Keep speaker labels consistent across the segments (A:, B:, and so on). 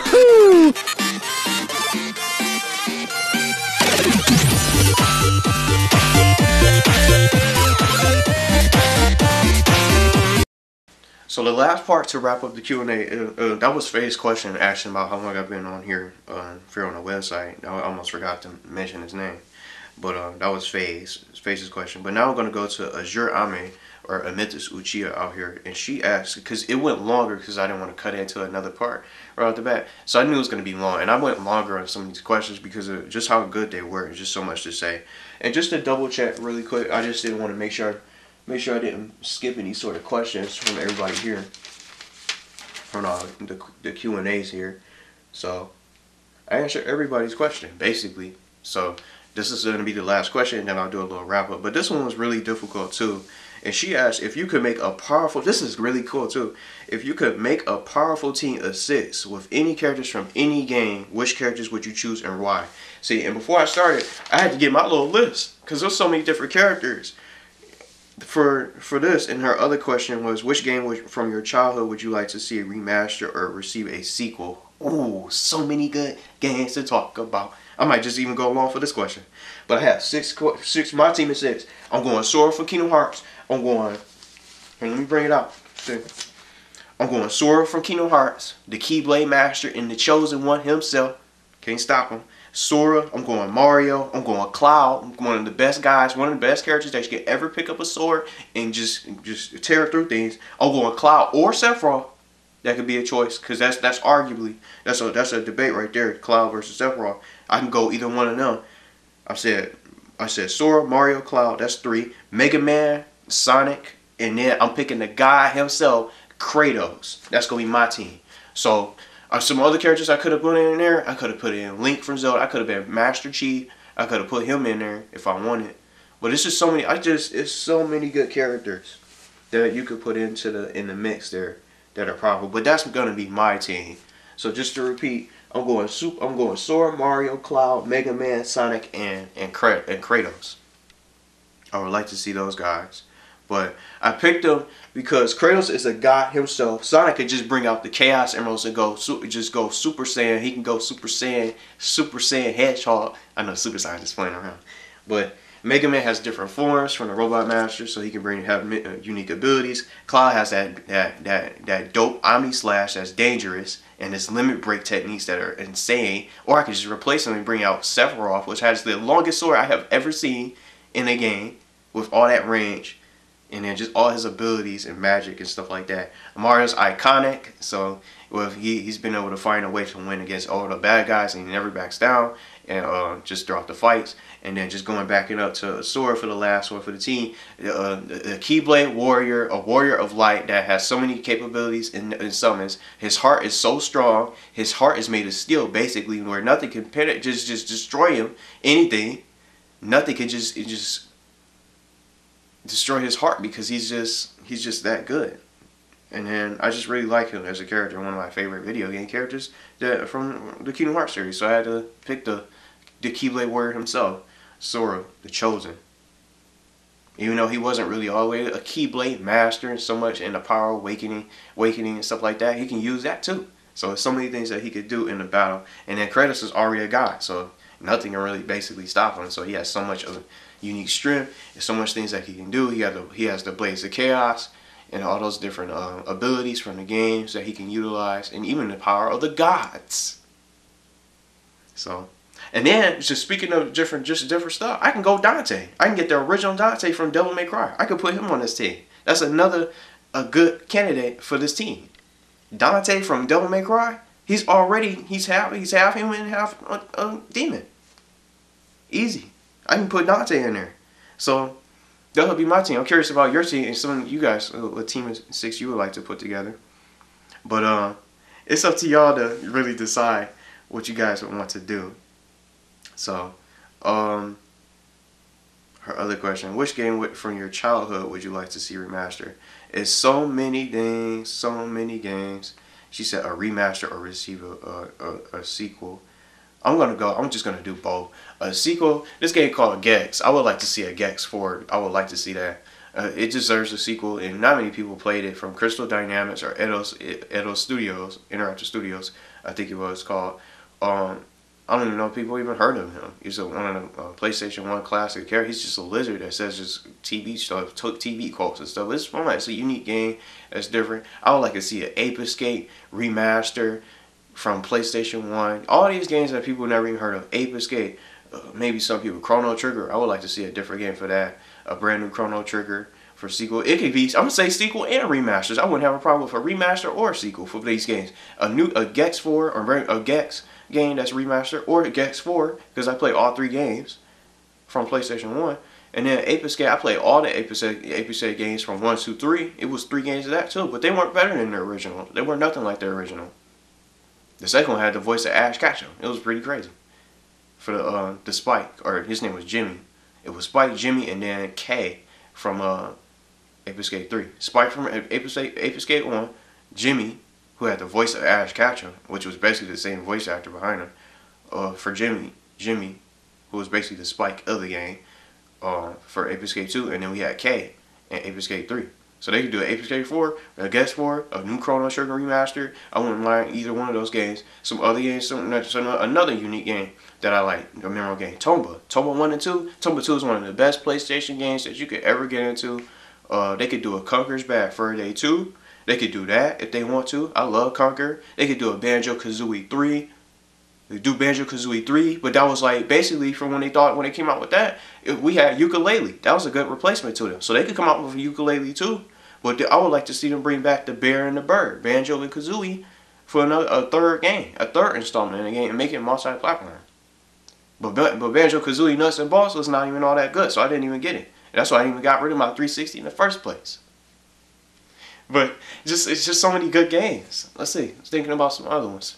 A: So the last part to wrap up the Q&A, that was Faye's question asking about how long I've been on here, here on the website. I almost forgot to mention his name. But that was Faye's question. But now we're going to go to Azure Ame, or Amithis Uchiha out here. And she asked, because it went longer because I didn't want to cut into another part right off the bat. So I knew it was going to be long. And I went longer on some of these questions because of just how good they were. There's just so much to say. And just to double check really quick, I just didn't want to make sure I didn't skip any sort of questions from everybody here. From the Q&As here. So I answered everybody's question, basically. So this is going to be the last question, and then I'll do a little wrap up. But this one was really difficult too. And she asked if you could make a powerful, this is really cool too, if you could make a powerful team of 6 with any characters from any game, which characters would you choose and why? See, and before I started, I had to get my little list, because there's so many different characters. For this, and her other question was, which game from your childhood would you like to see a remaster or receive a sequel? Ooh, so many good games to talk about. I might just even go along for this question. But I have six. My team is 6. I'm going Sora from Kingdom Hearts. I'm going, here, let me bring it out. See? I'm going Sora from Kingdom Hearts, the Keyblade Master, and the Chosen One himself. Can't stop him. Sora, I'm going Mario, I'm going Cloud, I'm one of the best guys, one of the best characters that you can ever pick up a sword and just tear through things. I'm going Cloud or Sephiroth. That could be a choice, because that's arguably, that's a debate right there, Cloud versus Sephiroth. I can go either one of them. I said Sora, Mario, Cloud, that's 3. Mega Man, Sonic, and then I'm picking the guy himself, Kratos. That's going to be my team. So some other characters I could have put in there. I could have put in Link from Zelda. I could have been Master Chief. I could have put him in there if I wanted. But it's just so many. It's so many good characters that you could put in the mix there that are powerful. But that's gonna be my team. So just to repeat, I'm going Sora, Mario, Cloud, Mega Man, Sonic, and Kratos. I would like to see those guys. But I picked them because Kratos is a god himself. Sonic could just bring out the Chaos Emeralds and go Super Saiyan. He can go Super Saiyan Hedgehog. I know Super Saiyan is playing around. But Mega Man has different forms from the Robot Master, so he can have unique abilities. Cloud has that dope Omni Slash that's dangerous, and his limit break techniques that are insane. Or I could just replace him and bring out Sephiroth, which has the longest sword I have ever seen in a game with all that range. And then just all his abilities and magic and stuff like that. Mario's iconic, so he's been able to find a way to win against all the bad guys, and he never backs down, and just throughout the fights. And then just going back up to Sora for the last one for the team, the Keyblade Warrior, a warrior of light that has so many capabilities and summons. His heart is so strong. His heart is made of steel, basically, where nothing can just destroy him. Anything, nothing can just destroy his heart, because he's just that good. And then I just really like him as a character, one of my favorite video game characters from the Kingdom Hearts series. So I had to pick the Keyblade Warrior himself, Sora, the Chosen. Even though he wasn't really always a Keyblade Master so much in the Power Awakening and stuff like that, he can use that too. So there's so many things that he could do in the battle. And then Kratos is already a god, so nothing can really basically stop him. So he has so much of unique strength and so much things that he can do. He has the Blaze of Chaos and all those different abilities from the games that he can utilize, and even the power of the gods. So, and then just speaking of different stuff, I can go Dante. I can get the original Dante from Devil May Cry. I could put him on this team. That's a good candidate for this team. Dante from Devil May Cry. He's half human and half a demon. Easy. I can put Dante in there. So that'll be my team. I'm curious about your team and some of you guys, what team of 6 you would like to put together. But it's up to y'all to really decide what you guys would want to do. So, her other question, which game from your childhood would you like to see remastered? It's so many things, so many games. She said a remaster or receive a sequel. I'm just gonna do both. A sequel, this game called Gex. I would like to see a Gex 4. I would like to see that. It deserves a sequel, and not many people played it. From Crystal Dynamics or Eidos Studios, Interactive Studios, I think it was called. I don't even know if people even heard of him. He's one of the PlayStation 1 classic characters. He's just a lizard that says just TV stuff, TV quotes and stuff. It's fun. It's a unique game that's different. I would like to see an Ape Escape remaster from PlayStation 1. All these games that people never even heard of. Ape Escape, maybe some people. Chrono Trigger. I would like to see a different game for that. A brand new Chrono Trigger for sequel. It could be, I'm going to say sequel and remasters. I wouldn't have a problem with a remaster or a sequel for these games. A Gex 4 or a Gex game that's remastered, or Gex 4, because I play all 3 games from PlayStation 1. And then Ape Escape, I played all the Ape Escape games from 1 to 3. It was 3 games of that too, but they weren't better than the original. They were nothing like the original. The second one had the voice of Ash Ketchum. It was pretty crazy. For the Spike, or his name was Jimmy. It was Spike, Jimmy, and then K from Ape Escape 3. Spike from Ape Escape 1, Jimmy, who had the voice of Ash Ketchum, which was basically the same voice actor behind him. For Jimmy, who was basically the Spike of the game, for Ape Escape 2, and then we had K in Ape Escape 3. So they could do an Ape Escape 4, a Gex 4, a new Chrono Trigger remastered. I wouldn't mind either one of those games. Some other games, another unique game that I like, a memorable game, Tomba. Tomba 1 and 2. Tomba 2 is one of the best PlayStation games that you could ever get into. They could do a Conker's Bad Fur Day 2. They could do that if they want to. I love Conker. They could do a Banjo-Kazooie 3. They do Banjo-Kazooie 3, but that was like basically from when they came out with that, we had Yooka-Laylee. That was a good replacement to them. So they could come out with a Yooka-Laylee too. But I would like to see them bring back the Bear and the Bird, Banjo and Kazooie, for a third game, a third installment in the game, and make it multi-platform. But Banjo-Kazooie Nuts and Bolts was not even all that good, so I didn't even get it. And that's why I even got rid of my 360 in the first place. But it's just so many good games. Let's see. I was thinking about some other ones.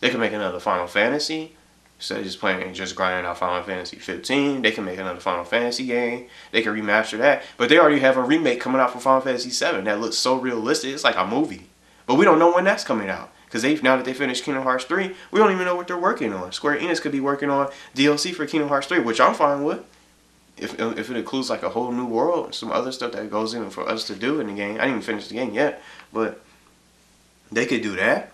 A: They can make another Final Fantasy. Instead of just grinding out Final Fantasy 15, they can make another Final Fantasy game. They can remaster that. But they already have a remake coming out for Final Fantasy 7 that looks so realistic. It's like a movie. But we don't know when that's coming out. Because now that they finished Kingdom Hearts 3, we don't even know what they're working on. Square Enix could be working on DLC for Kingdom Hearts 3, which I'm fine with. If it includes like a whole new world and some other stuff that goes in for us to do in the game. I didn't even finish the game yet, but they could do that.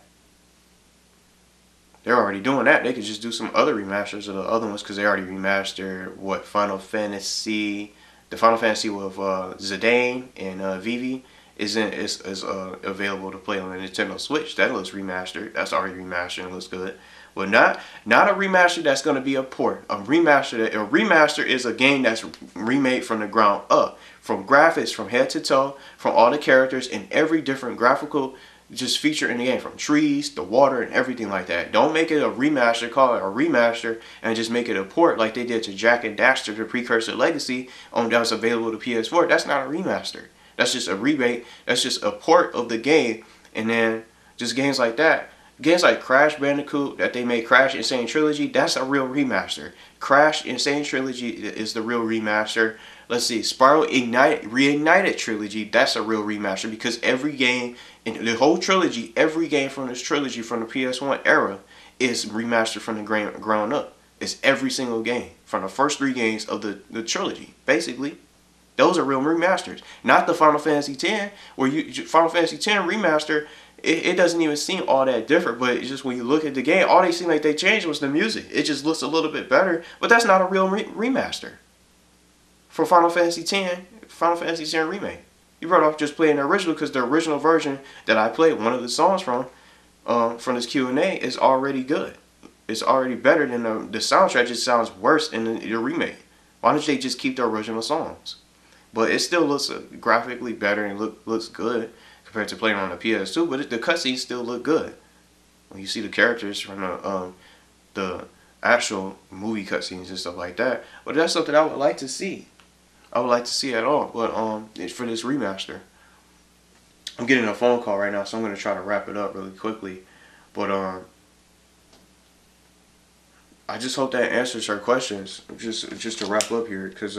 A: They're already doing that. They could just do some other remasters of the other ones because they already remastered what Final Fantasy, the Final Fantasy with Zidane and Vivi is available to play on the Nintendo Switch. That looks remastered. That's already remastered and looks good. But not a remaster that's going to be a port. A remaster is a game that's remade from the ground up. From graphics, from head to toe, from all the characters and every different graphical just feature in the game. From trees, the water, and everything like that. Don't make it a remaster, call it a remaster, and just make it a port like they did to Jak and Daxter, the precursor Legacy, that was available to PS4. That's not a remaster. That's just a remake. That's just a port of the game. And then just games like that. Games like Crash Bandicoot that they made, Crash Insane Trilogy, that's a real remaster. Crash Insane Trilogy is the real remaster. Let's see, Spyro Reignited Trilogy, that's a real remaster because every game in the whole trilogy, every game from this trilogy from the PS1 era is remastered from the ground up. It's every single game from the first 3 games of the trilogy, basically. Those are real remasters. Not the Final Fantasy X, where Final Fantasy X remaster, it doesn't even seem all that different, but it's just when you look at the game, all they seem like they changed was the music. It just looks a little bit better, but that's not a real remaster. For Final Fantasy X, Final Fantasy X remake. You brought off just playing the original because the original version that I played, one of the songs from this Q&A, is already good. It's already better than the soundtrack. Just sounds worse in the remake. Why don't they just keep the original songs? But it still looks graphically better and looks good compared to playing on the PS2, but the cutscenes still look good. When you see the characters from the actual movie cutscenes and stuff like that. But that's something I would like to see. I would like to see it all, but for this remaster. I'm getting a phone call right now, so I'm going to try to wrap it up really quickly. But I just hope that answers her questions. Just to wrap up here, because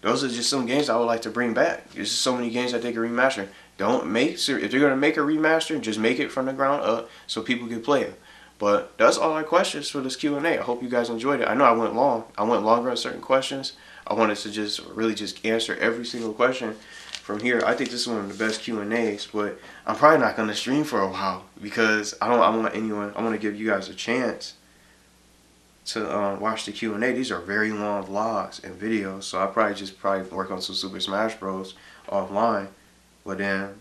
A: those are just some games I would like to bring back. There's just so many games that they can remaster. If they're going to make a remaster, just make it from the ground up so people can play it. But that's all our questions for this Q&A. I hope you guys enjoyed it. I know I went long. I went longer on certain questions. I wanted to just really just answer every single question from here. I think this is one of the best Q&As, but I'm probably not going to stream for a while because I want to give you guys a chance to watch the Q&A. These are very long vlogs and videos, so I'll probably work on some Super Smash Bros. Offline. But then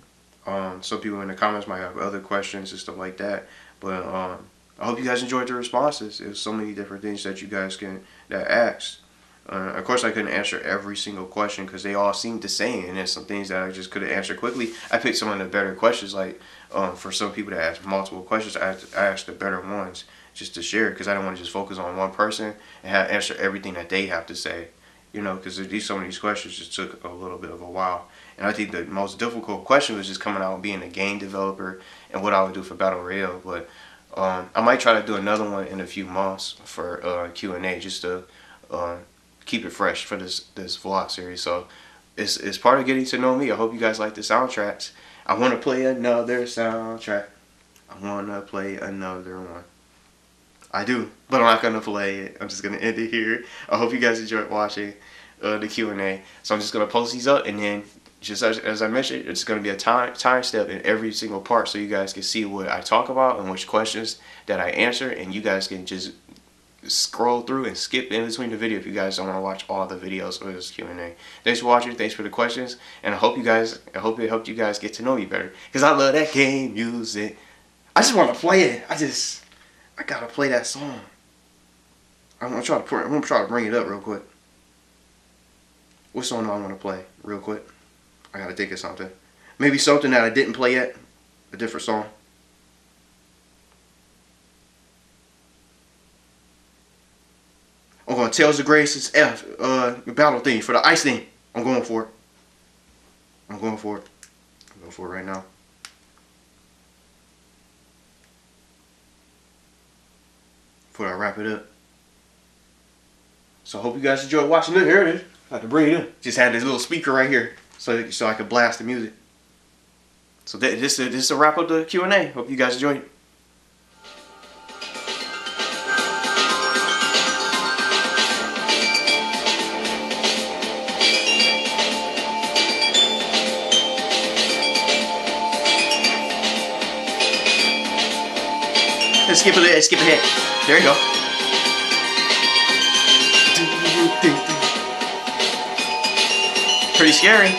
A: some people in the comments might have other questions and stuff like that. But I hope you guys enjoyed the responses. There's so many different things that you guys that asked. Of course, I couldn't answer every single question because they all seemed the same, and there's some things that I just couldn't answer quickly. I picked some of the better questions, like for some people that ask multiple questions, I asked the better ones just to share because I don't want to just focus on one person and answer everything that they have to say. You know, because some of these questions just took a little bit of a while. And I think the most difficult question was just coming out being a game developer and what I would do for Battle Royale. But I might try to do another one in a few months for Q&A just to keep it fresh for this vlog series. So it's part of getting to know me. I hope you guys like the soundtracks. I want to play another soundtrack. I want to play another one. I do, but I'm not going to play it. I'm just going to end it here. I hope you guys enjoyed watching the Q&A. So I'm just going to post these up, and then just as I mentioned, it's going to be a time step in every single part so you guys can see what I talk about and which questions that I answer, and you guys can just scroll through and skip in between the video if you guys don't want to watch all the videos of this Q&A. Thanks for watching. Thanks for the questions, and I hope it helped you guys get to know me better because I love that game music. I just want to play it. I gotta play that song. I'm gonna try to bring it up real quick. What song do I want to play real quick? I gotta think of something. Maybe something that I didn't play yet. A different song. I'm going Tales of Grace's battle theme for the ice theme. I'm going for it. I'm going for it right now. Before I wrap it up. So I hope you guys enjoyed watching it. Here it is. I had to bring it in. Just had this little speaker right here so I could blast the music. So this is a wrap up the Q&A. Hope you guys enjoyed it. Let's skip ahead. There you go. Pretty scary.